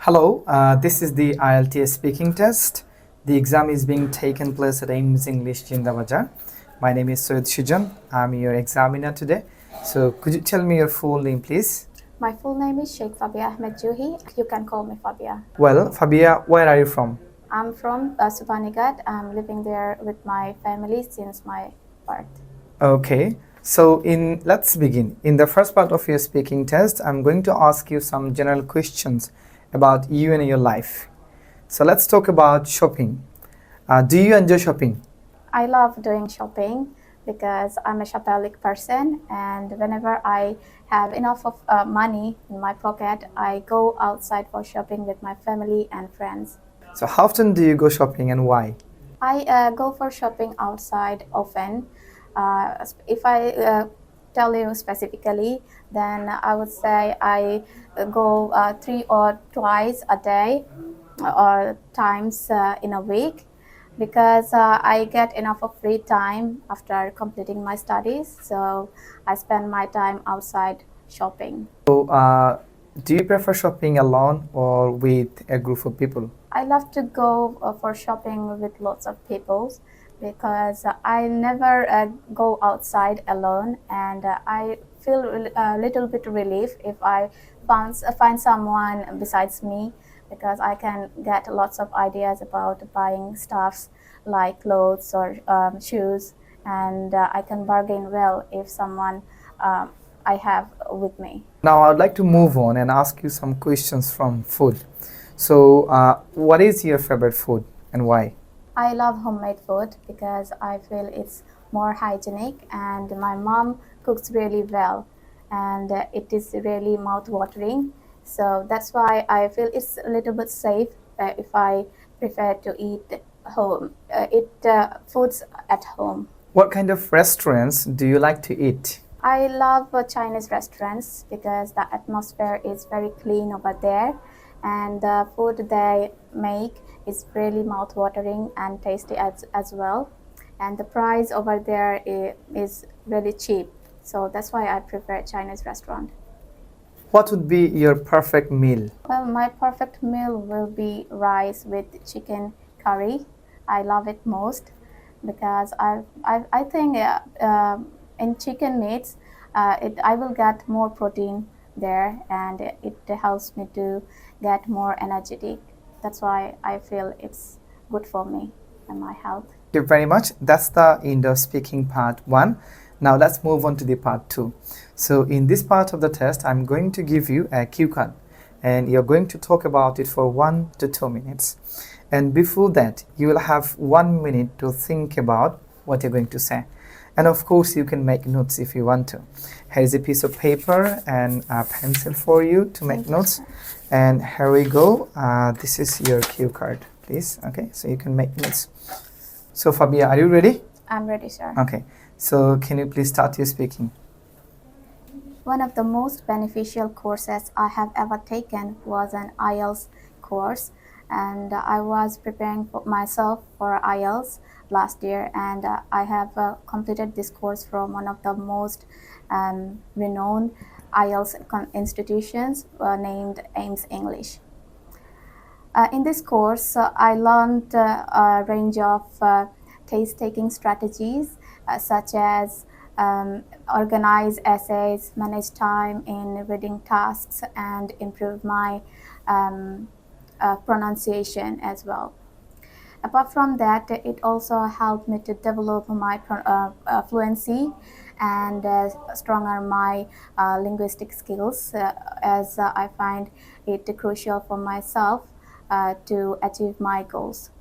Hello, this is the IELTS speaking test. The exam is being taken place at 𝕨𝕚𝕥𝕙 Jindawaja. My name is 𝔽𝕠𝕝𝕝𝕠𝕨. I'm your examiner today. So could you tell me your full name, please? My full name is Sheikh Fabia Ahmed Juhi. You can call me Fabia. Well, Fabia, where are you from? I'm from Subanigat. I'm living there with my family since my birth. Okay. So let's begin. In the first part of your speaking test, I'm going to ask you some general questions about you and your life. So let's talk about shopping. Do you enjoy shopping? I love doing shopping because I'm a shopaholic person, and whenever I have enough of money in my pocket, I go outside for shopping with my family and friends. So how often do you go shopping and why? I go for shopping outside often. If I tell you specifically, then I would say I go 3 or twice a day or times in a week because I get enough of free time after completing my studies. So I spend my time outside shopping. So do you prefer shopping alone or with a group of people? I love to go for shopping with lots of people because I never go outside alone, and I feel a little bit relief if I find someone besides me, because I can get lots of ideas about buying stuffs like clothes or shoes, and I can bargain well if someone I have with me. Now I'd like to move on and ask you some questions from food. So what is your favorite food and why? I love homemade food because I feel it's more hygienic, and my mom cooks really well, and it is really mouth-watering. So that's why I feel it's a little bit safe if I prefer to eat foods at home. What kind of restaurants do you like to eat? I love Chinese restaurants because the atmosphere is very clean over there, and the food they make is really mouth-watering and tasty as well. And the price over there is really cheap. So that's why I prefer Chinese restaurant. What would be your perfect meal? Well, my perfect meal will be rice with chicken curry. I love it most because I think in chicken meats, I will get more protein there, and it helps me to get more energetic. That's why I feel it's good for me and my health. Thank you very much. That's the end of speaking part 1. Now let's move on to the part 2. So in this part of the test, I'm going to give you a cue card, and you're going to talk about it for 1 to 2 minutes. And before that, you will have 1 minute to think about what you're going to say. And of course, you can make notes if you want to. Here is a piece of paper and a pencil for you to make notes. And here we go. This is your cue card, please. Okay, so you can make notes. So Fabia, are you ready? I'm ready, sir. Okay, so can you please start your speaking? One of the most beneficial courses I have ever taken was an IELTS course, and I was preparing for myself for IELTS last year, and I have completed this course from one of the most renowned IELTS institutions named 𝕨𝕚𝕥𝕙. In this course, I learned a range of test-taking strategies such as organize essays, manage time in reading tasks, and improve my pronunciation as well. Apart from that, it also helped me to develop my fluency and stronger my linguistic skills, as I find it crucial for myself to achieve my goals.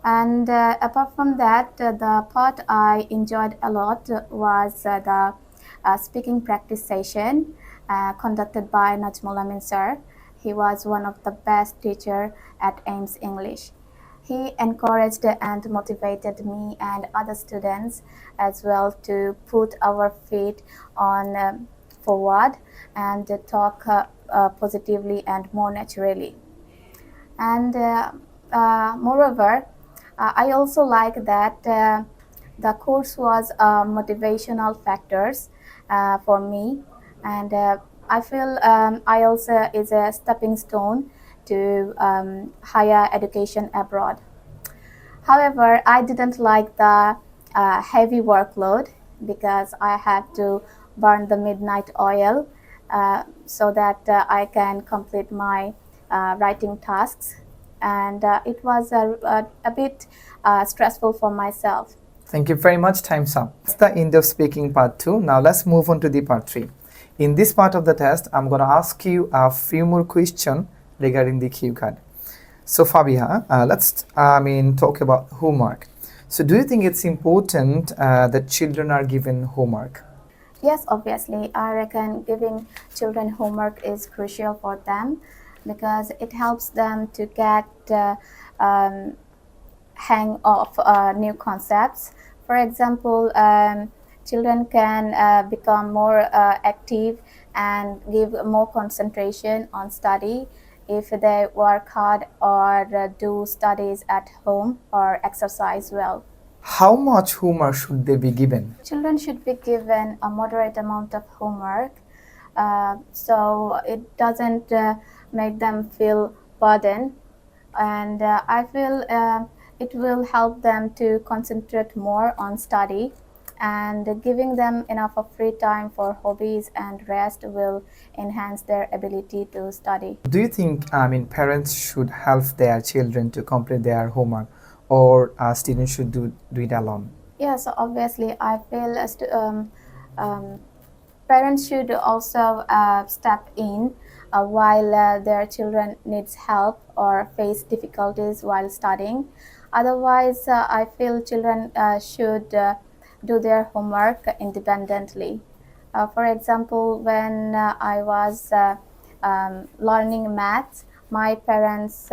And apart from that, the part I enjoyed a lot was the speaking practice session conducted by 𝕨𝕚𝕚𝕨 sir. He was one of the best teachers at 𝕨𝕚𝕥𝕙. He encouraged and motivated me and other students as well to put our feet on forward and talk positively and more naturally. And moreover, I also like that the course was motivational factors for me, and I feel IELTS is a stepping stone to higher education abroad. However, I didn't like the heavy workload because I had to burn the midnight oil so that I can complete my writing tasks, and it was a bit stressful for myself. Thank you very much. Time's up. That's the end of speaking part 2. Now let's move on to the part 3. In this part of the test, I'm going to ask you a few more questions regarding the cue card. So Fabia, let's talk about homework. So do you think it's important that children are given homework? Yes, obviously. I reckon giving children homework is crucial for them because it helps them to get hang of new concepts. For example, children can become more active and give more concentration on study if they work hard or do studies at home or exercise well. How much homework should they be given? Children should be given a moderate amount of homework so it doesn't make them feel burdened, and I feel it will help them to concentrate more on study, and giving them enough of free time for hobbies and rest will enhance their ability to study. Do you think parents should help their children to complete their homework, or students should do it alone? Yes, obviously I feel parents should also step in while their children needs help or face difficulties while studying. Otherwise, I feel children should do their homework independently. For example, when I was learning maths, my parents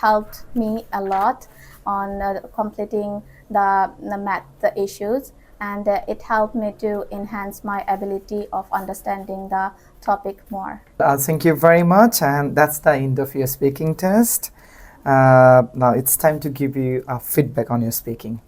helped me a lot on completing the math issues, and it helped me to enhance my ability of understanding the topic more. Thank you very much, and that's the end of your speaking test. Now it's time to give you feedback on your speaking.